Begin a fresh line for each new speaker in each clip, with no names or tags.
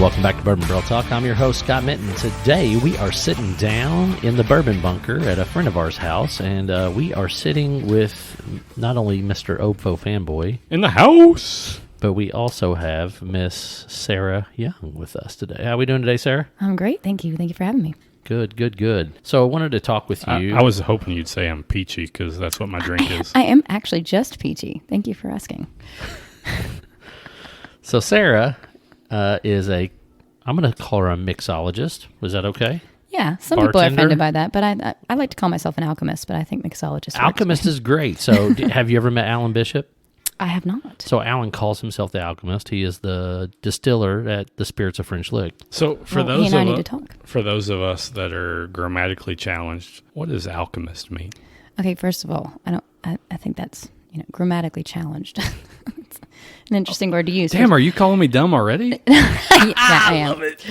welcome back to Bourbon Barrel Talk. I'm your host, Scott Minton. Today we are sitting down in the bourbon bunker at a friend of ours' house, and we are sitting with not only Mr. Opfo Fanboy
in the house,
but we also have Miss Sarah Young with us today. How are we doing today, Sarah?
I'm great. Thank you. Thank you for having me.
Good. So I wanted to talk with you.
I was hoping you'd say I'm peachy because that's what my drink is.
I am actually just peachy. Thank you for asking.
So Sarah is I'm going to call her a mixologist. Was that okay?
Yeah, some people are offended by that, but I like to call myself an alchemist, but I think mixologist
Alchemist is great. So have you ever met Alan Bishop?
I have not.
So Alan calls himself the Alchemist. He is the distiller at the Spirits of French Lick.
So
he and I need to talk.
For those of us that are grammatically challenged, what does alchemist mean?
Okay, first of all, I think that's grammatically challenged. It's an interesting word to use.
Damn, are you calling me dumb already?
Yeah, I am.
Love it.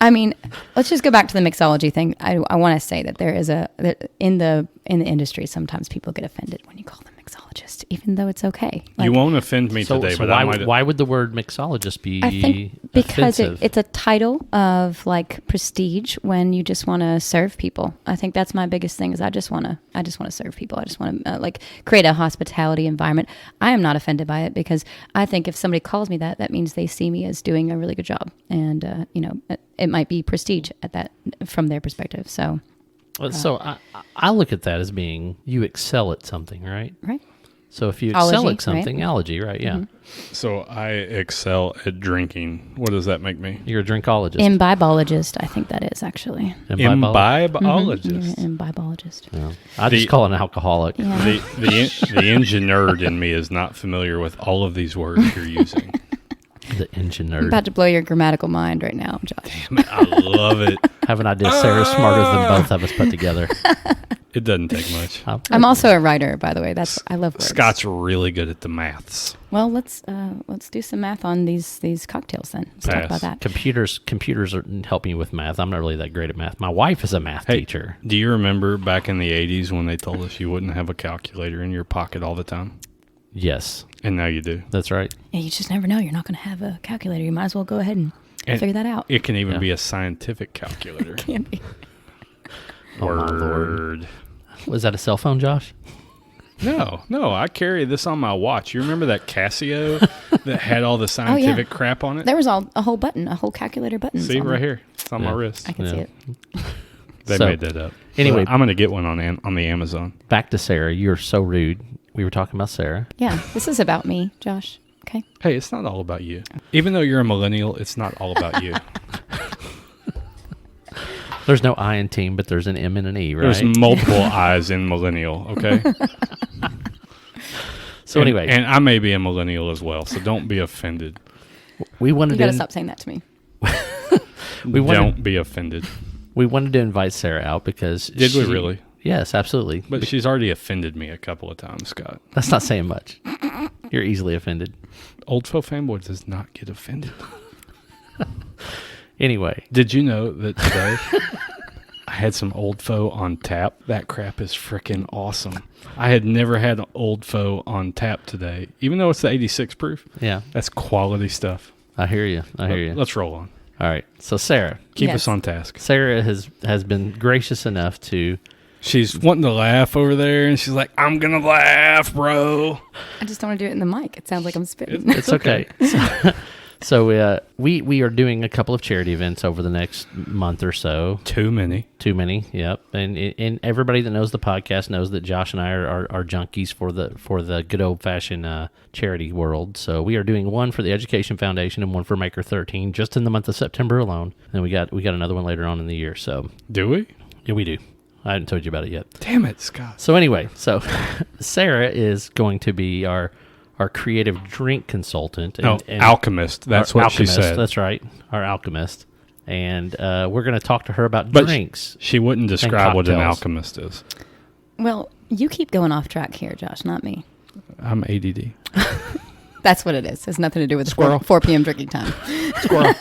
I mean, let's just go back to the mixology thing. I want to say that there is in the industry, sometimes people get offended when you call them mixologist, even though it's okay.
You won't offend me today, but
why would the word mixologist be?
I think because it's a title of like prestige when you just want to serve people. I think that's my biggest thing. Is I just want to serve people. I just want to create a hospitality environment. I am not offended by it because I think if somebody calls me that means they see me as doing a really good job, and it might be prestige at that from their perspective. So
I look at that as being you excel at something, right?
Right.
So if you excel at something,
right?
Allergy, right? Yeah.
Mm-hmm.
So I excel at drinking. What does that make me?
You're a drinkologist.
Imbibologist, I think that is actually.
Imbibologist.
Mm-hmm. Imbibologist.
Yeah. I just call it an alcoholic.
Yeah.
The engineer in me is not familiar with all of these words you're using.
The engineer.
I'm about to blow your grammatical mind right now, Josh.
Damn it, I love it.
I have an idea Sarah's smarter than both of us put together.
It doesn't take much.
I'm also a writer, by the way. I love words.
Scott's really good at the maths.
Well, let's do some math on these cocktails then. Let's talk about that.
Computers help me with math. I'm not really that great at math. My wife is a math teacher.
Do you remember back in the 80s when they told us you wouldn't have a calculator in your pocket all the time?
Yes.
And now you do.
That's right.
Yeah, you just never know. You're not going to have a calculator. You might as well go ahead and figure that out.
It can even be a scientific calculator.
It can be.
Word.
Was that a cell phone, Josh?
No. I carry this on my watch. You remember that Casio that had all the scientific crap on it?
There was a whole calculator button.
See, right here. It's on my wrist.
I can see it.
They made that up.
Anyway,
I'm going to get one on the Amazon.
Back to Sarah. You're so rude. We were talking about Sarah.
Yeah, this is about me, Josh. Okay.
Hey, it's not all about you. Even though you're a millennial, it's not all about you.
There's no I in team, but there's an M and an E, right?
There's multiple I's in millennial, okay?
Anyway.
And I may be a millennial as well, so don't be offended.
You
got to stop saying that to me.
Don't be offended.
We wanted to invite Sarah out because...
Did we really?
Yes, absolutely.
But she's already offended me a couple of times, Scott.
That's not saying much. You're easily offended.
Oldfo Fanboy does not get offended.
Anyway.
Did you know that today I had some Oldfo on tap? That crap is freaking awesome. I had never had Oldfo on tap today, even though it's the 86 proof.
Yeah.
That's quality stuff.
I hear you.
Let's roll on.
All right. So, Sarah.
Keep us on task.
Sarah has been gracious enough to...
She's wanting to laugh over there, and she's like, I'm going to laugh, bro.
I just don't want to do it in the mic. It sounds like I'm spitting.
It's okay. So we are doing a couple of charity events over the next month or so.
Too many,
yep. And everybody that knows the podcast knows that Josh and I are junkies for the good old fashioned charity world. So we are doing one for the Education Foundation and one for Maker 13 just in the month of September alone. And we got another one later on in the year. So
do we?
Yeah, we do. I haven't told you about it yet.
Damn it, Scott.
So anyway, Sarah is going to be our creative drink consultant. And
alchemist. That's what
alchemist,
she said.
That's right, our alchemist. And we're going to talk to her about drinks.
She wouldn't describe what an alchemist is.
Well, you keep going off track here, Josh, not me.
I'm ADD.
That's what it is. It has nothing to do with
Squirrel.
4 p.m. drinking time.
Squirrel.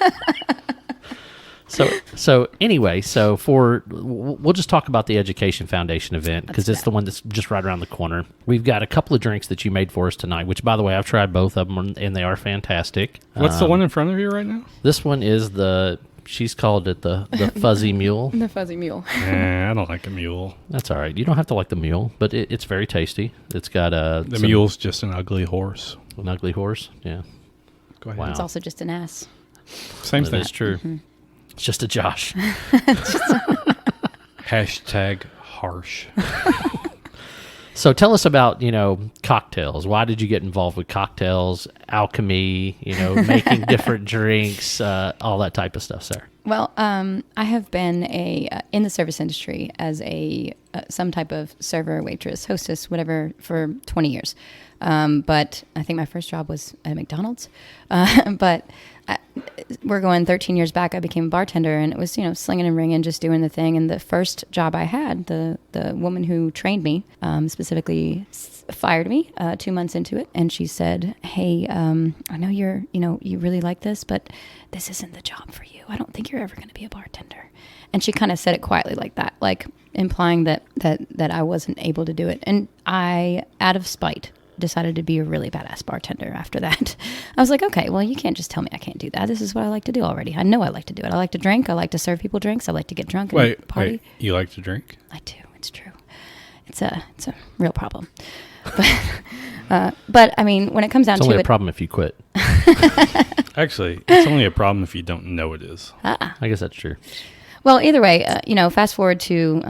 So anyway, we'll just talk about the Education Foundation event because it's the one that's just right around the corner. We've got a couple of drinks that you made for us tonight, which, by the way, I've tried both of them and they are fantastic.
What's the one in front of you right now?
This one is she's called it the Fuzzy Mule.
The Fuzzy Mule.
I don't like a mule.
That's all right. You don't have to like the mule, but it's very tasty. It's got
the mule's just an ugly horse.
An ugly horse, yeah.
Go ahead.
Wow.
It's also just an ass.
Same thing.
That's true. Mm-hmm. It's just a Josh.
Hashtag harsh.
So tell us about, cocktails. Why did you get involved with cocktails, alchemy, making different drinks, all that type of stuff, sir?
Well, I have been in the service industry as some type of server, waitress, hostess, whatever, for 20 years. But I think my first job was at McDonald's. But we're going 13 years back. I became a bartender, and it was, slinging and ringing, just doing the thing. And the first job I had, the woman who trained me specifically fired me 2 months into it. And she said, hey, I know you really like this, but this isn't the job for you. I don't think you're ever going to be a bartender. And she kind of said it quietly like that, like implying that I wasn't able to do it. And I, out of spite, decided to be a really badass bartender after that. I was like, okay, well, you can't just tell me I can't do that. This is what I like to do already. I know I like to do it. I like to drink. I like to serve people drinks. I like to get drunk and party.
Wait, you like to drink?
I do. It's true. It's a real problem. But I mean, when it comes down to it,
it's only a problem if you quit.
Actually, it's only a problem if you don't know it is.
I guess that's true.
Well, either way, fast forward to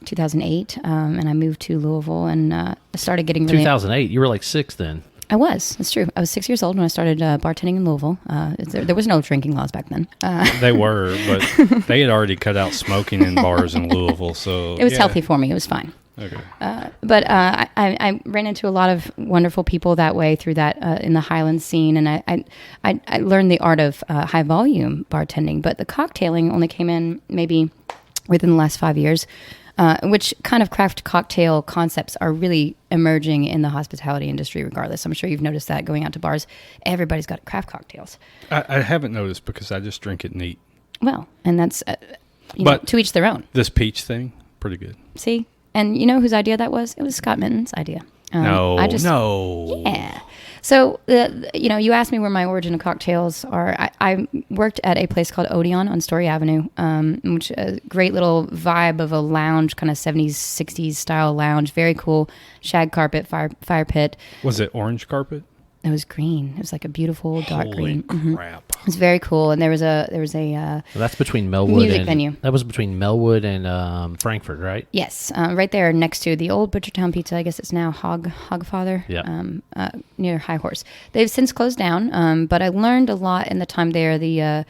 2008, and I moved to Louisville and started getting really...
2008? You were like 6 then.
I was. That's true. I was 6 years old when I started bartending in Louisville. There was no drinking laws back then.
They were, but they had already cut out smoking in bars in Louisville, so...
It was healthy for me. It was fine.
Okay.
But I ran into a lot of wonderful people that way through that in the Highlands scene, and I learned the art of high volume bartending. But the cocktailing only came in maybe within the last 5 years, which kind of craft cocktail concepts are really emerging in the hospitality industry. Regardless, I'm sure you've noticed that going out to bars, everybody's got craft cocktails.
I haven't noticed because I just drink it neat.
Well, and that's to each their own.
This peach thing, pretty good.
See. And you know whose idea that was? It was Scott Minton's idea.
No.
Yeah. So, you asked me where my origin of cocktails are. I worked at a place called Odeon on Story Avenue, which is a great little vibe of a lounge, kind of 70s, 60s style lounge. Very cool. Shag carpet, fire pit.
Was it orange carpet?
It was green. It was like a beautiful dark green.
Holy crap!
It was very cool, and there was a
well, that's between Melwood
music
and
venue.
That was between Melwood and Frankfurt, right?
Yes, right there next to the old Butchertown Pizza. I guess it's now Hogfather.
Yeah.
Near High Horse. They've since closed down, but I learned a lot in the time there. They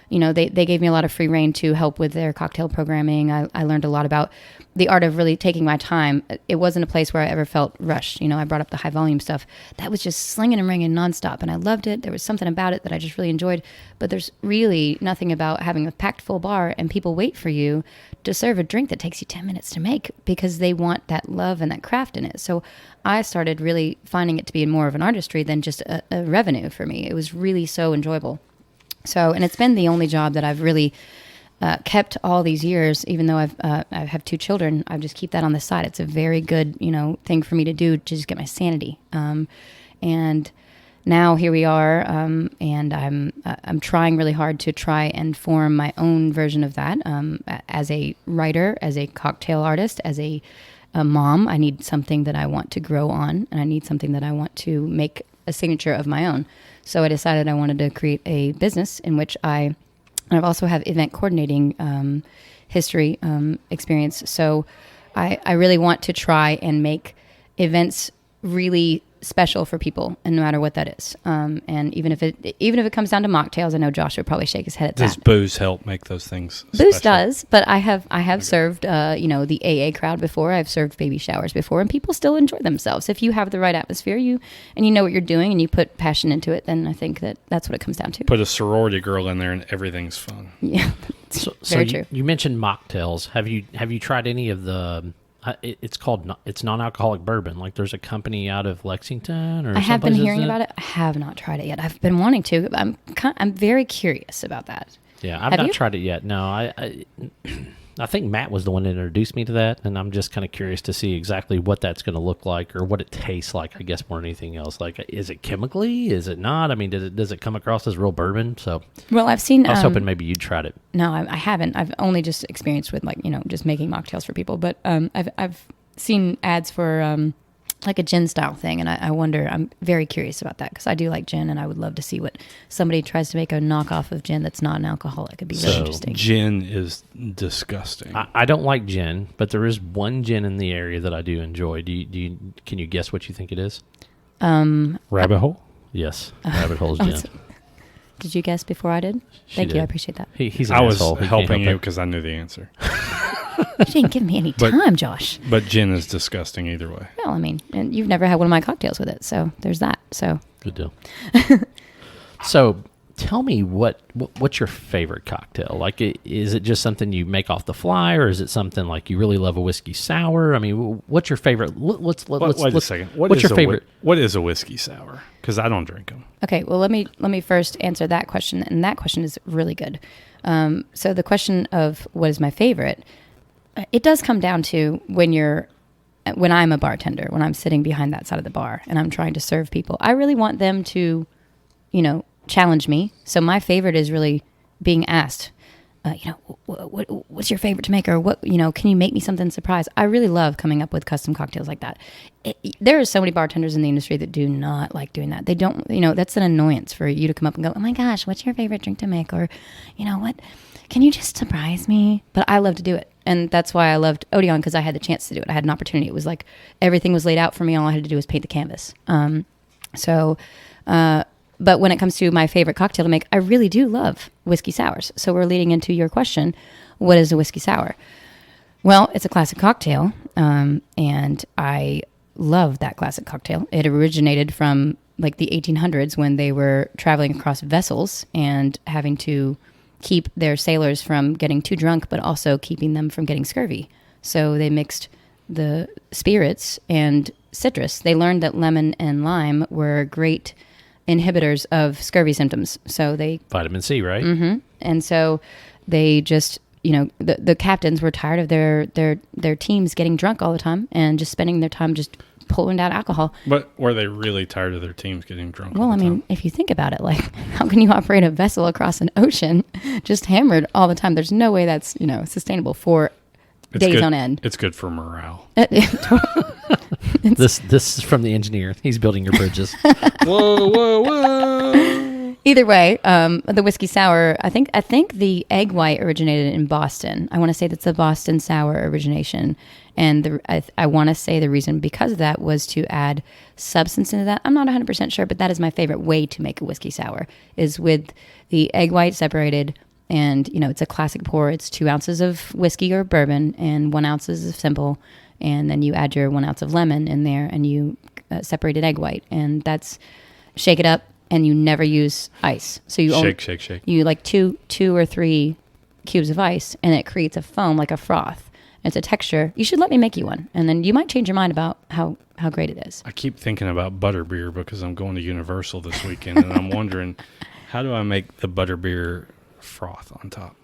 gave me a lot of free reign to help with their cocktail programming. I learned a lot about the art of really taking my time. It wasn't a place where I ever felt rushed. I brought up the high volume stuff. That was just slinging and ringing nonstop, and I loved it. There was something about it that I just really enjoyed. But there's really nothing about having a packed full bar and people wait for you to serve a drink that takes you 10 minutes to make because they want that love and that craft in it. So I started really finding it to be more of an artistry than just a revenue for me. It was really so enjoyable. So, and it's been the only job that I've really kept all these years, even though I have 2 children. I just keep that on the side. It's a very good, thing for me to do to just get my sanity. And now here we are, and I'm trying really hard to try and form my own version of that. As a writer, as a cocktail artist, as a mom, I need something that I want to grow on, and I need something that I want to make a signature of my own. So I decided I wanted to create a business in which I've also have event coordinating history experience. So I really want to try and make events really special for people, and no matter what that is. And even if it comes down to mocktails, I know Josh would probably shake his head at that.
Does booze help make those things
Booze
special?
does, but I have served the AA crowd before. I've served baby showers before, and people still enjoy themselves. If you have the right atmosphere, you know what you're doing, and you put passion into it, then I think that's what it comes down to.
Put a sorority girl in there, and everything's fun.
Yeah, very true.
You mentioned mocktails. Have you tried any of the? It's non-alcoholic bourbon. Like there's a company out of Lexington, or
I have been hearing about it. I have not tried it yet. I've been wanting to. I'm very curious about that.
Yeah, I've
Have
not
you?
tried it yet. No, I think Matt was the one that introduced me to that, and I'm just kind of curious to see exactly what that's going to look like or what it tastes like, I guess, more than anything else. Like, is it chemically? Is it not? I mean, does it come across as real bourbon? So,
Well, I've seen.
I was hoping maybe you'd tried it.
No, I haven't. I've only just experienced with just making mocktails for people. But I've seen ads for like a gin style thing, and I wonder. I'm very curious about that because I do like gin, and I would love to see what somebody tries to make a knockoff of gin that's not an alcoholic. It'd be really interesting.
Gin is disgusting.
I don't like gin, but there is one gin in the area that I do enjoy. Can you guess what you think it is?
Rabbit hole?
Yes, Rabbit Hole's gin.
Did you guess before I did? Thank you. I appreciate that.
He's an
I was
asshole. He can't
helping
help
you
it.
because I knew the answer.
You didn't give me any time, Josh.
But gin is disgusting either way.
Well, I mean, and you've never had one of my cocktails with it, so there's that. So
Good deal. So, tell me what's your favorite cocktail? Like, is it just something you make off the fly, or is it something like you really love a whiskey sour? I mean, what's your favorite? Wait
a second.
What's your favorite?
What is a whiskey sour? Because I don't drink them.
okay, well let me first answer that question, and that question is really good. So the question of what is my favorite, it does come down to when I'm a bartender, when I'm sitting behind that side of the bar and I'm trying to serve people. I really want them to, challenge me. So my favorite is really being asked, what's your favorite to make, or what, can you make me something surprise? I really love coming up with custom cocktails like that. There are so many bartenders in the industry that do not like doing that. They don't, that's an annoyance for you to come up and go, oh my gosh, what's your favorite drink to make? Or, what, can you just surprise me? But I love to do it. And that's why I loved Odeon, because I had the chance to do it. I had an opportunity. It was like everything was laid out for me. All I had to do was paint the canvas. But when it comes to my favorite cocktail to make, I really do love whiskey sours. So we're leading into your question, what is a whiskey sour? Well, it's a classic cocktail, and I love that classic cocktail. It originated from like the 1800s when they were traveling across vessels and having to keep their sailors from getting too drunk, but also keeping them from getting scurvy. So they mixed the spirits and citrus. They learned that lemon and lime were great inhibitors of scurvy symptoms. So
Vitamin C, right?
Mm-hmm. And so they just, the captains were tired of their teams getting drunk all the time and just spending their time just pulling down alcohol.
But were they really tired of their teams getting drunk?
Well, I mean, if you think about it, like, how can you operate a vessel across an ocean just hammered all the time? There's no way that's, sustainable for days on end.
It's good for morale.
This is from the engineer. He's building your bridges.
Whoa.
Either way, the whiskey sour, I think the egg white originated in Boston. I want to say that's the Boston sour origination. And I want to say the reason because of that was to add substance into that. I'm not 100% sure, but that is my favorite way to make a whiskey sour, is with the egg white separated. And, it's a classic pour. It's 2 ounces of whiskey or bourbon and 1 ounce of simple. And then you add your 1 ounce of lemon in there and you separated egg white. And that's, shake it up, and you never use ice. So you
shake.
You like two or three cubes of ice, and it creates a foam like a froth. It's a texture. You should let me make you one, and then you might change your mind about how great it is.
I keep thinking about butterbeer because I'm going to Universal this weekend, and I'm wondering, how do I make the butterbeer froth on top?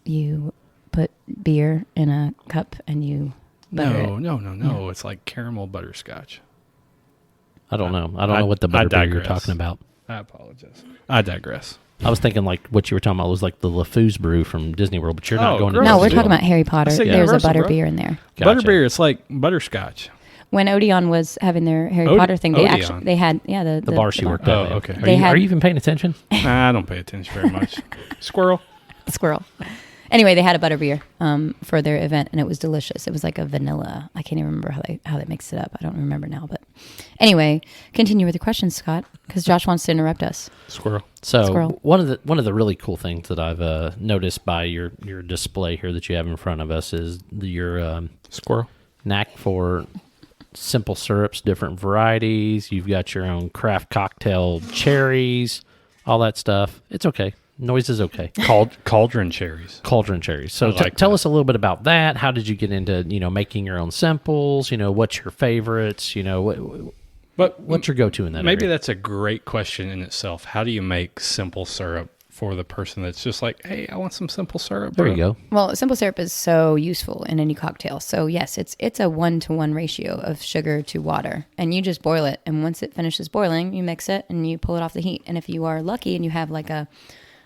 You put beer in a cup and you butter it.
No.
Yeah.
It's like caramel butterscotch.
I don't know. I don't know what the butterbeer you're talking about.
I apologize. I digress.
I was thinking like what you were talking about was like the LaFouse brew from Disney World, but you're not going to
gross.
No, we're
Disney
talking
World.
about Harry Potter.
I said
There's a
Universal, bro.
butterbeer in there.
Gotcha.
Butterbeer, it's like butterscotch.
When Odeon was having their Harry Potter thing, they
Odeon.
had
The bar she worked at.
Oh, okay.
Are you even paying attention?
Nah, I don't pay attention very much. Squirrel.
Squirrel. Anyway, they had a butterbeer for their event, and it was delicious. It was like a vanilla. I can't even remember how they mixed it up. I don't remember now. But anyway, continue with the questions, Scott, because Josh wants to interrupt us.
Squirrel.
So
Squirrel.
one of the really cool things that I've noticed by your display here that you have in front of us is your
Squirrel.
knack for simple syrups, different varieties. You've got your own craft cocktail cherries, all that stuff. It's okay. Noise is okay.
Cauldron cherries.
Cauldron cherries. So tell us a little bit about that. How did you get into making your own samples? What's your favorites? What's your go-to in that?
Maybe
area?
that's a great question in itself. How do you make simple syrup for the person that's just like, hey, I want some simple syrup.
There you go.
Well, simple syrup is so useful in any cocktail. So yes, it's a 1-to-1 ratio of sugar to water, and you just boil it. And once it finishes boiling, you mix it and you pull it off the heat. And if you are lucky and you have like a,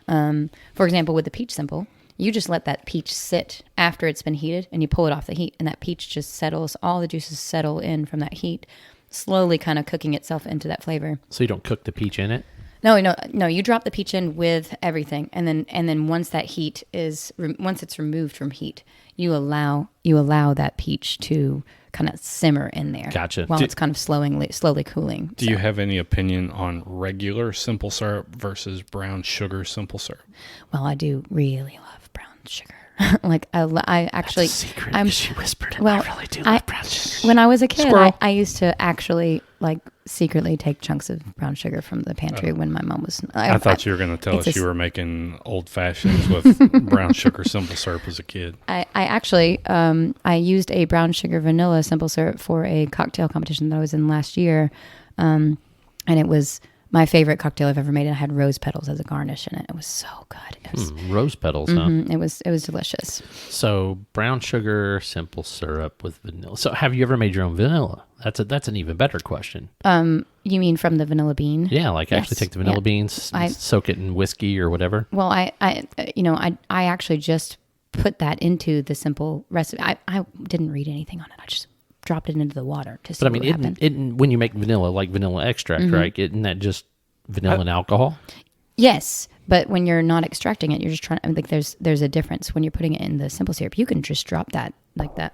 for example, with the peach simple, you just let that peach sit after it's been heated, and you pull it off the heat, and that peach just settles. All the juices settle in from that heat, slowly kind of cooking itself into that flavor.
So you don't cook the peach in it?
No. You drop the peach in with everything, and then once that heat is once it's removed from heat, you allow that peach to kind of simmer in there.
Gotcha.
While it's kind of slowly cooling.
Do you have any opinion on regular simple syrup versus brown sugar simple syrup?
Well, I do really love brown sugar. Like I actually,
That's a secret. She whispered it.
Well,
I really do love brown sugar.
When I was a kid,
Squirrel.
I used to actually like secretly take chunks of brown sugar from the pantry when my mom was.
I thought you were going to tell us you were making old fashions with brown sugar simple syrup as a kid.
I actually I used a brown sugar vanilla simple syrup for a cocktail competition that I was in last year, and it was my favorite cocktail I've ever made. And I had rose petals as a garnish in it. It was so good. It was,
rose petals, huh?
It was delicious.
So brown sugar, simple syrup with vanilla. So have you ever made your own vanilla? That's an even better question.
You mean from the vanilla bean?
Yeah, like actually take the vanilla beans, soak it in whiskey or whatever.
Well, I actually just put that into the simple recipe. I didn't read anything on it. I just dropped it into the water to see what happened.
When you make vanilla, like vanilla extract, right? Isn't that just vanilla and alcohol?
Yes, but when you're not extracting it, you're just trying. Like there's a difference when you're putting it in the simple syrup. You can just drop that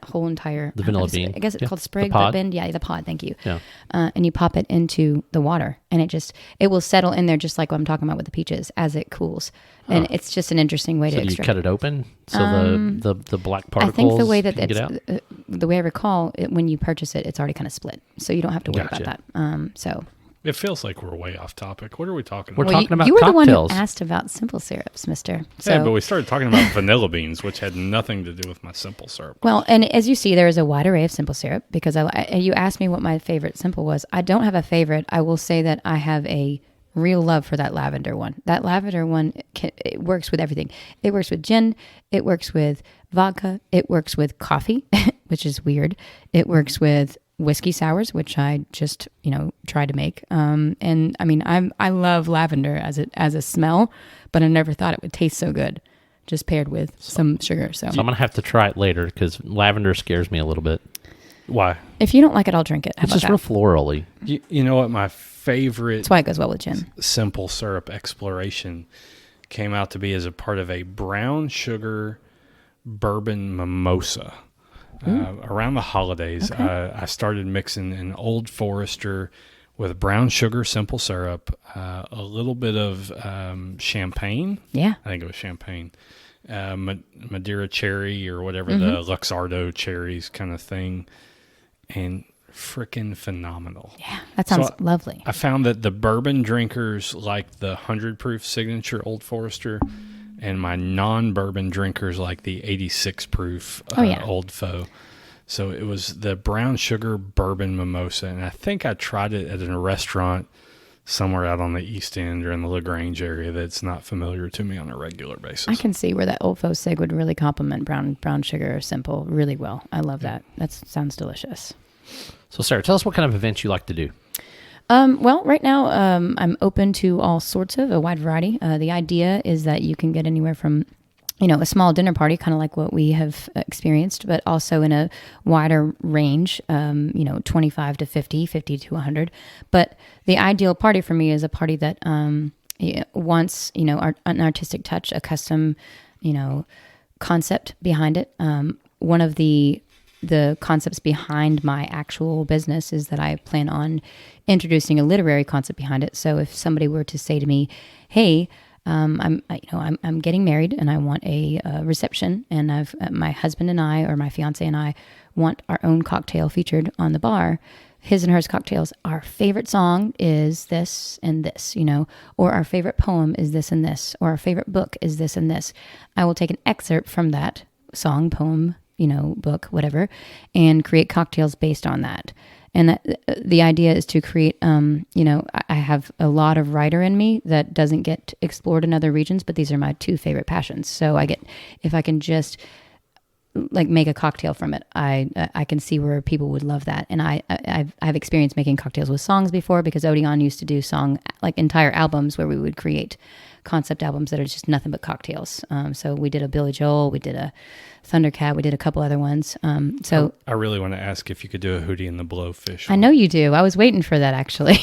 whole entire
the vanilla bean.
I guess it's called sprig,
the pod.
but bend. Yeah, the pod. Thank you.
Yeah.
And you pop it into the water, and it will settle in there just like what I'm talking about with the peaches as it cools. And it's just an interesting way to extract.
So you cut it open so the black particles.
I think the way that
can get out?
The way I recall it, when you purchase it, it's already kind of split, so you don't have to worry about that. So.
It feels like we're way off topic. What are we talking
We're
about?
talking about
you were
cocktails.
the one who asked about simple syrups, mister.
Yeah, but we started talking about vanilla beans, which had nothing to do with my simple syrup.
Well, and as you see, there is a wide array of simple syrup because you asked me what my favorite simple was. I don't have a favorite. I will say that I have a real love for that lavender one. That lavender one, it works with everything. It works with gin. It works with vodka. It works with coffee, which is weird. It works with whiskey sours, which I just, try to make. And I mean, I love lavender as a smell, but I never thought it would taste so good just paired with some sugar. So
I'm going to have to try it later because lavender scares me a little bit.
Why?
If you don't like it, I'll drink it. How
It's just real florally.
You know what? My favorite
That's why it goes well with gin.
Simple syrup exploration came out to be as a part of a brown sugar bourbon mimosa. Around the holidays, I started mixing an Old Forester with brown sugar simple syrup, a little bit of champagne.
Yeah.
I think it was champagne. Madeira cherry or whatever, the Luxardo cherries kind of thing. And freaking phenomenal.
Yeah, that sounds lovely.
I found that the bourbon drinkers like the 100 proof signature Old Forester, and my non-bourbon drinkers like the 86 proof Old Faux. So it was the brown sugar bourbon mimosa, and I think I tried it at a restaurant somewhere out on the East End or in the LaGrange area that's not familiar to me on a regular basis.
I can see where that Old Faux Sig would really complement brown sugar simple really well. I love that. That sounds delicious.
So Sarah, tell us what kind of events you like to do.
Well, right now I'm open to all sorts of a wide variety. The idea is that you can get anywhere from, a small dinner party, kind of like what we have experienced, but also in a wider range, 25 to 50, 50 to 100. But the ideal party for me is a party that wants, an artistic touch, a custom, concept behind it. One of the concepts behind my actual business is that I plan on introducing a literary concept behind it. So if somebody were to say to me, "Hey, I'm getting married and I want a reception, and my husband and I, or my fiance and I, want our own cocktail featured on the bar. His and hers cocktails. Our favorite song is this and this, or our favorite poem is this and this, or our favorite book is this and this. I will take an excerpt from that song, poem, book, whatever, and create cocktails based on that. And the idea is to create, I have a lot of writer in me that doesn't get explored in other regions, but these are my 2 favorite passions. So if I can just like make a cocktail from it, I can see where people would love that. And I've experienced making cocktails with songs before, because Odeon used to do like entire albums where we would create concept albums that are just nothing but cocktails. So we did a Billy Joel, we did a Thundercat, we did a couple other ones. So
I really want to ask if you could do a Hootie and the Blowfish.
I know you do. I was waiting for that, actually.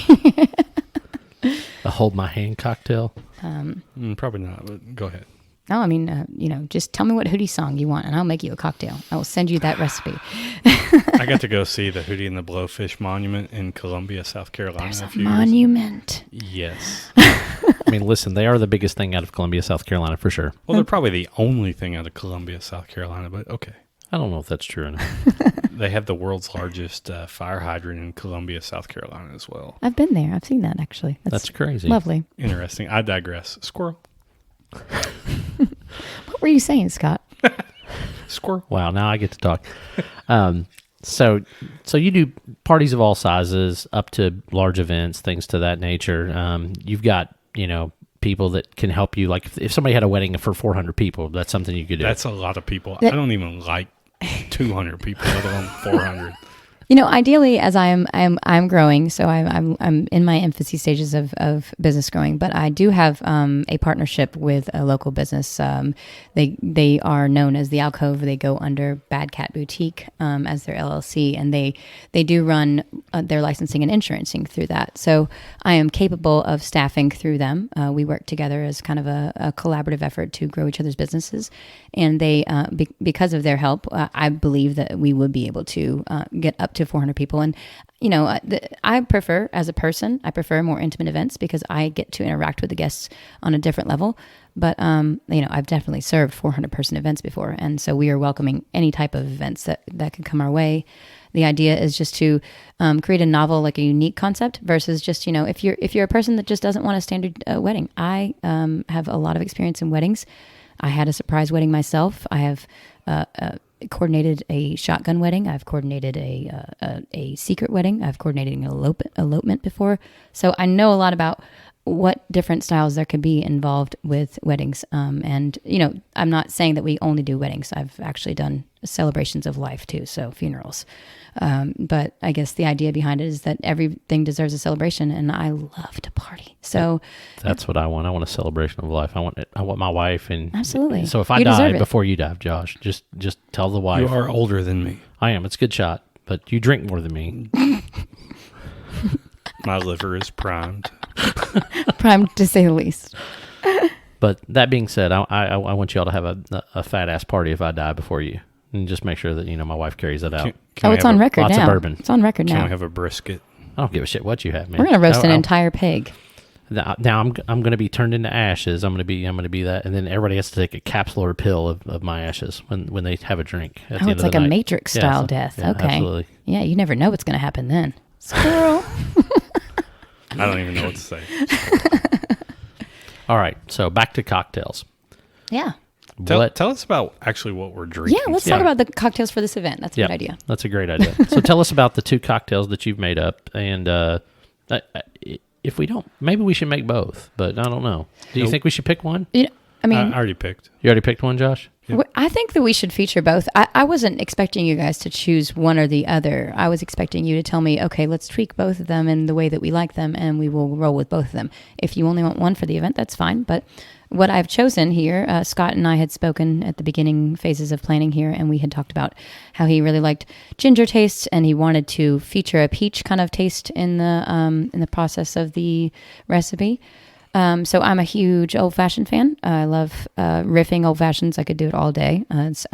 A hold my hand cocktail.
Probably not, but go ahead.
No, I mean, just tell me what Hootie song you want, and I'll make you a cocktail. I will send you that recipe.
I got to go see the Hootie and the Blowfish monument in Columbia, South Carolina.
There's a monument.
Yes.
I mean, listen, they are the biggest thing out of Columbia, South Carolina, for sure.
Well, they're probably the only thing out of Columbia, South Carolina, but okay.
I don't know if that's true or not.
They have the world's largest fire hydrant in Columbia, South Carolina as well.
I've been there. I've seen that, actually.
That's crazy.
Lovely.
Interesting. I digress. Squirrel.
What were you saying, Scott?
Squirrel.
Wow, now I get to talk. So you do parties of all sizes, up to large events, things to that nature. You've got, people that can help you. Like if somebody had a wedding for 400 people, that's something you could do.
That's a lot of people. I don't even like 200 people, let alone 400.
Ideally, as I'm growing, so I'm in my infancy stages of business growing, but I do have a partnership with a local business. They are known as the Alcove. They go under Bad Cat Boutique as their LLC, and they do run their licensing and insurancing through that. So I am capable of staffing through them. We work together as kind of a collaborative effort to grow each other's businesses, and they because of their help, I believe that we would be able to get up to 400 people. And I prefer, as a person, more intimate events because I get to interact with the guests on a different level. But I've definitely served 400 person events before, and so we are welcoming any type of events that can come our way. The idea is just to create a novel, like a unique concept, versus just if you're a person that just doesn't want a standard wedding. I have a lot of experience in weddings. I had a surprise wedding myself. I have coordinated a shotgun wedding. I've coordinated a secret wedding. I've coordinated an elopement before. So I know a lot about what different styles there could be involved with weddings. And I'm not saying that we only do weddings. I've actually done celebrations of life too, so funerals. But I guess the idea behind it is that everything deserves a celebration, and I love to party. So
that's what I want. I want a celebration of life. I want my wife, and
absolutely.
So if I die before you die, Josh, just tell the wife.
You are older than me.
I am. It's a good shot, but you drink more than me.
My liver is primed.
Primed to say the least.
But that being said, I want y'all to have a fat ass party if I die before you, and just make sure that my wife carries that out.
It's on record now.
Lots of bourbon.
It's on record now.
Can we have a brisket?
I don't give a shit what you have, man.
We're gonna roast an entire pig.
Now I'm going to be turned into ashes. I'm going to be that, and then everybody has to take a capsule or pill of my ashes when they have a drink. At the end
it's
of
like
the
a
night.
Matrix style death.
Yeah,
okay.
Absolutely.
Yeah, you never know what's going to happen then. Squirrel.
I don't even know what to say.
All right, so back to cocktails.
Yeah.
Tell us about actually what we're drinking.
Yeah, let's talk about the cocktails for this event. That's a good idea.
That's a great idea. So tell us about the 2 cocktails that you've made up, and if we don't, maybe we should make both, but I don't know. Do you think we should pick one?
I already picked.
You already picked one, Josh?
Yeah.
I think that we should feature both. I wasn't expecting you guys to choose one or the other. I was expecting you to tell me, okay, let's tweak both of them in the way that we like them, and we will roll with both of them. If you only want one for the event, that's fine. But what I've chosen here, Scott and I had spoken at the beginning phases of planning here, and we had talked about how he really liked ginger tastes, and he wanted to feature a peach kind of taste in the process of the recipe. So I'm a huge old-fashioned fan. I love riffing old-fashions. I could do it all day. It's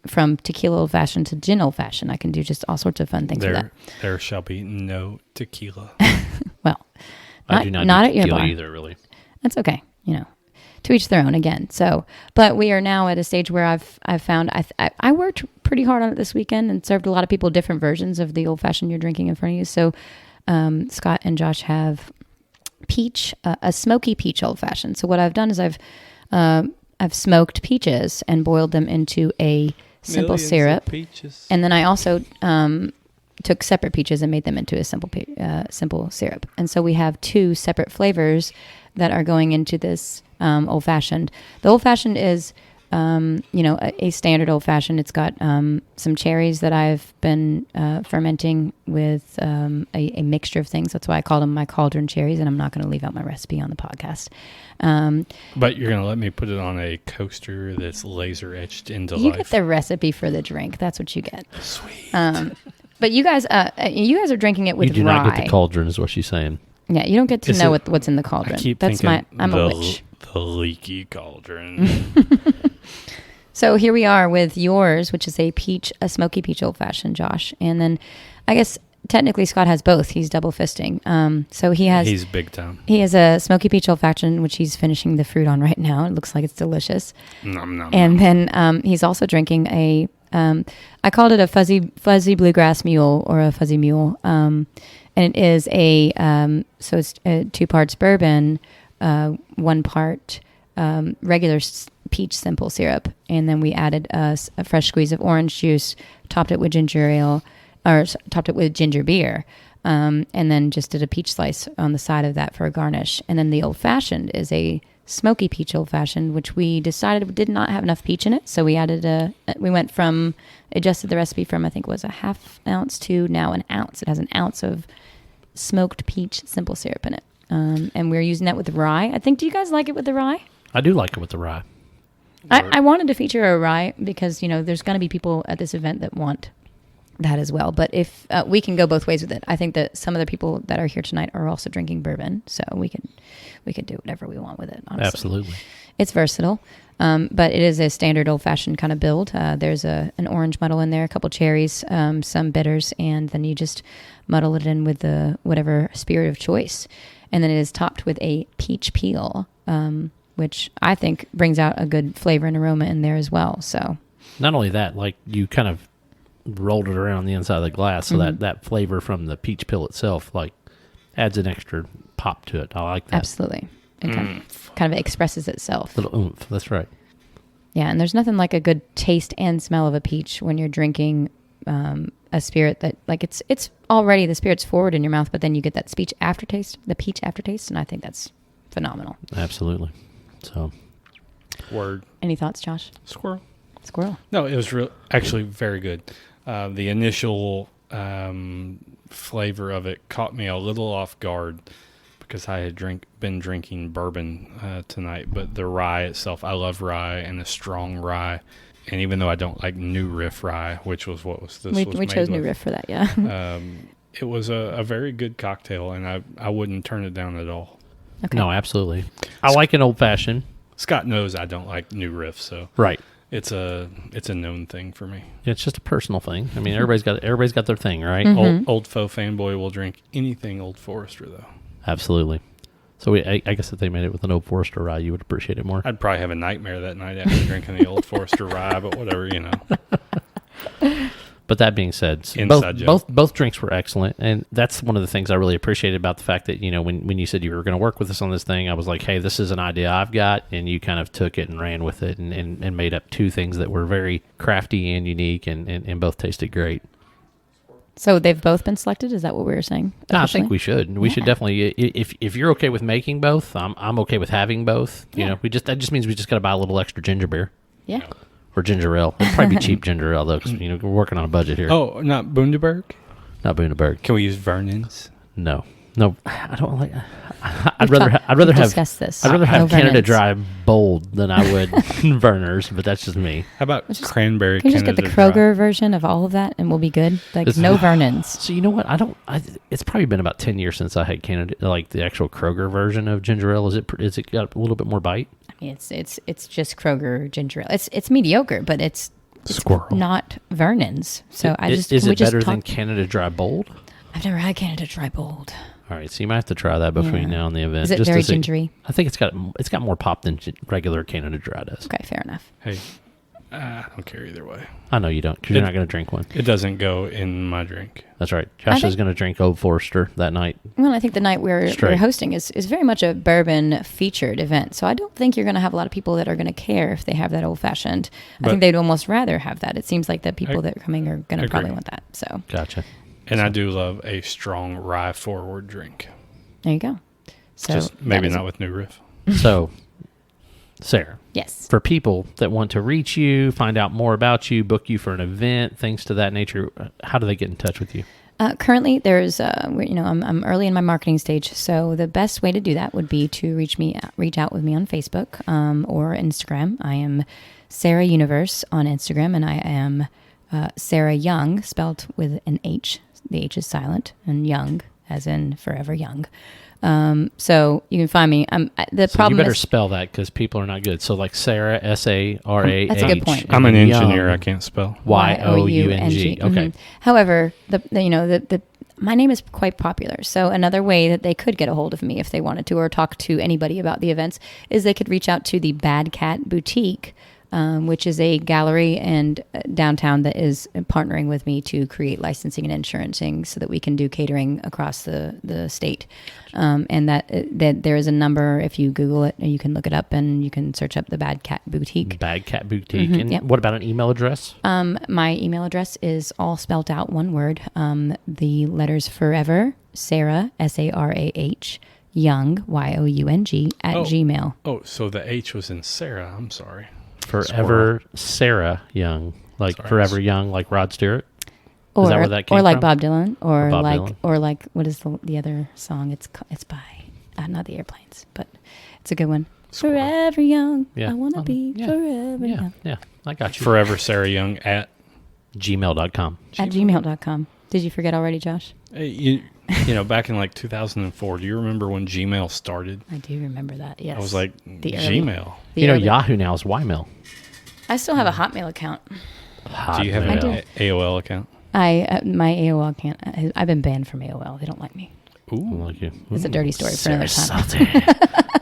from tequila old-fashioned to gin old-fashioned. I can do just all sorts of fun things with that.
There shall be no tequila.
Well,
I do not do tequila either, really.
That's okay. To each their own again. So, but we are now at a stage where I've found I worked pretty hard on it this weekend and served a lot of people different versions of the old-fashioned you're drinking in front of you. So Scott and Josh have peach, a smoky peach old-fashioned. So what I've done is I've smoked peaches and boiled them into a simple syrup. And then I also took separate peaches and made them into a simple syrup. And so we have 2 separate flavors that are going into this old fashioned. The old fashioned is, a standard old fashioned. It's got some cherries that I've been fermenting with a mixture of things. That's why I call them my cauldron cherries, and I'm not going to leave out my recipe on the podcast.
But you're going to let me put it on a coaster that's laser etched into life.
You get the recipe for the drink. That's what you get.
Sweet.
But you guys are drinking it with rye.
You do not get the cauldron, is what she's saying.
Yeah, you don't get to know what's in the cauldron.
I keep
I'm a witch.
The leaky cauldron.
So here we are with yours, which is a smoky peach old fashioned, Josh. And then I guess technically Scott has both. He's double fisting. So he's big time. He has a smoky peach old fashioned, which he's finishing the fruit on right now. It looks like it's delicious. And then he's also drinking I called it a fuzzy bluegrass mule or a fuzzy mule. And it is so it's 2 parts bourbon, 1 part regular peach simple syrup, and then we added a fresh squeeze of orange juice, topped it with ginger ale, or topped it with ginger beer, and then just did a peach slice on the side of that for a garnish. And then the old fashioned is a smoky peach old fashioned, which we decided did not have enough peach in it, so we added adjusted the recipe from I think it was a half ounce to now an ounce. It has an ounce of smoked peach simple syrup in it, and we're using that with rye. I think. Do you guys like it with the rye?
I do like it with the rye.
I wanted to feature a rye because, there's going to be people at this event that want that as well. But if we can go both ways with it, I think that some of the people that are here tonight are also drinking bourbon, so we could do whatever we want with it. Honestly.
Absolutely,
it's versatile, but it is a standard old fashioned kind of build. There's an orange muddle in there, a couple cherries, some bitters, and then you just muddle it in with the whatever spirit of choice, and then it is topped with a peach peel. Which I think brings out a good flavor and aroma in there as well. So,
not only that, like you kind of rolled it around the inside of the glass, so that flavor from the peach peel itself, like, adds an extra pop to it. I like that.
Absolutely, it kind of expresses itself.
Little oomph. That's right.
Yeah, and there's nothing like a good taste and smell of a peach when you're drinking a spirit that, like, it's already the spirit's forward in your mouth, but then you get that peach aftertaste, and I think that's phenomenal.
Absolutely. So,
word.
Any thoughts, Josh?
Squirrel.
No,
it was actually very good. The initial flavor of it caught me a little off guard because I had been drinking bourbon tonight. But the rye itself, I love rye and a strong rye. And even though I don't like New Riff rye, which was what was this,
we chose New Riff for that. Yeah.
It was a very good cocktail, and I wouldn't turn it down at all.
Okay.
No, absolutely. I like an old fashioned.
Scott knows I don't like New Riff, so
right.
It's a known thing for me.
Yeah, it's just a personal thing. I mean, everybody's got their thing, right?
Mm-hmm.
Old Faux fanboy will drink anything Old Forester though.
Absolutely. So I guess if they made it with an Old Forester rye, you would appreciate it more.
I'd probably have a nightmare that night after drinking the Old Forester rye, but whatever,
But that being said, both drinks were excellent, and that's one of the things I really appreciated about the fact that, when you said you were going to work with us on this thing, I was like, hey, this is an idea I've got, and you kind of took it and ran with it and made up 2 things that were very crafty and unique and both tasted great.
So they've both been selected? Is that what we were saying?
No, I think we should. We should definitely, if you're okay with making both, I'm okay with having both. That just means we just got to buy a little extra ginger beer.
Yeah.
Or ginger ale. It'd probably be cheap ginger ale, though, because we're working on a budget here.
Oh, not Bundaberg?
Not Bundaberg.
Can we use Vernon's?
No, I don't like. I'd rather have Canada Dry Bold than I would Verner's, but that's just me.
How about cranberry?
Can you just get the Kroger version of all of that, and we'll be good? Like no Vernon's.
So you know what? It's probably been about 10 years since I had Canada, like the actual Kroger version of ginger ale. Is it got a little bit more bite?
It's just Kroger ginger ale. It's mediocre, but it's
Squirrel,
not Vernon's. So
is it better than Canada Dry Bold?
I've never had Canada Dry Bold.
All right, so you might have to try that between now and the event.
Is it very gingery?
I think it's got more pop than regular Canada Dry does.
Okay, fair enough.
Hey, I don't care either way.
I know you don't, because you're not going to drink one.
It doesn't go in my drink.
That's right. Josh is going to drink Old Forester that night.
Well, I think the night we're hosting is very much a bourbon featured event. So I don't think you're going to have a lot of people that are going to care if they have that old fashioned. I think they'd almost rather have that. It seems like the people that are coming are going to probably want that. So
gotcha.
And I do love a strong rye forward drink.
There you go. So
just maybe not with New Riff.
So, Sarah.
Yes.
For people that want to reach you, find out more about you, book you for an event, things to that nature, how do they get in touch with you?
Currently, there's, I'm early in my marketing stage, so the best way to do that would be to reach out with me on Facebook or Instagram. I am Sarah Universe on Instagram, and I am Sarah Young, spelled with an H. The H is silent, and Young, as in forever young. So you can find me. You
better spell that because people are not good. So like Sarah, S-A-R-A-H.
That's a good point.
I'm an engineer. I can't spell.
Y-O-U-N-G. Okay.
However, my name is quite popular. So another way that they could get a hold of me if they wanted to, or talk to anybody about the events, is they could reach out to the Bad Cat Boutique, which is a gallery and downtown that is partnering with me to create licensing and insurancing so that we can do catering across the state. And that there is a number, if you Google it, you can look it up and you can search up the Bad Cat Boutique.
Bad Cat Boutique. Mm-hmm, and what about an email address?
My email address is all spelled out, one word. The letters forever, Sarah, S-A-R-A-H, Young, Y-O-U-N-G, at Gmail.
Oh, so the H was in Sarah. I'm sorry.
Forever Sarah Young, like Forever Young, like Rod Stewart.
Is
that where that came
or like
from?
Bob Dylan, or
Bob
like
Dylan.
or like what is the other song? It's by not the Airplanes, but it's a good one.
Squirrel.
Forever young,
Yeah.
I want to be forever young.
Yeah, I got you.
Forever Sarah Young at
gmail.com.
At gmail.com. Did you forget already, Josh?
Hey, you know, back in like 2004, do you remember when Gmail started?
I do remember that, yes.
I was like, Gmail.
Yahoo now is Ymail.
I still have a Hotmail account.
Do you have an AOL account?
My AOL account, I've been banned from AOL. They don't like me.
Ooh.
Like you.
It's a dirty story for another time.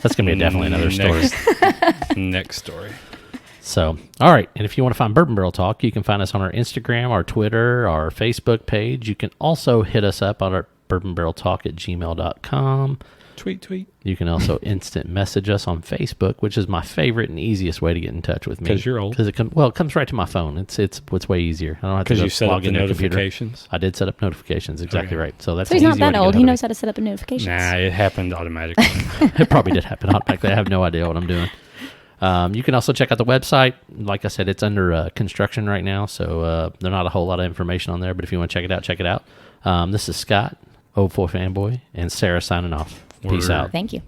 That's going to be definitely another story.
Next story.
So, all right. And if you want to find Bourbon Barrel Talk, you can find us on our Instagram, our Twitter, our Facebook page. You can also hit us up on our bourbonbarreltalk@gmail.com.
Tweet.
You can also instant message us on Facebook, which is my favorite and easiest way to get in touch with me.
Because you're old.
Because it comes right to my phone. It's way easier. I don't have to
because you set
log
up the
into a computer.
notifications.
I set up notifications. Exactly right. So that's
So he's
an
not
easy way
that
to
old.
get
He
ahold
knows how to set up a notifications.
Nah, it happened automatically.
It probably did happen automatically. I have no idea what I'm doing. You can also check out the website. Like I said, it's under construction right now, so there's not a whole lot of information on there. But if you want to check it out, check it out. This is Scott, 04 Fanboy, and Sarah signing off. Peace out.
Thank you.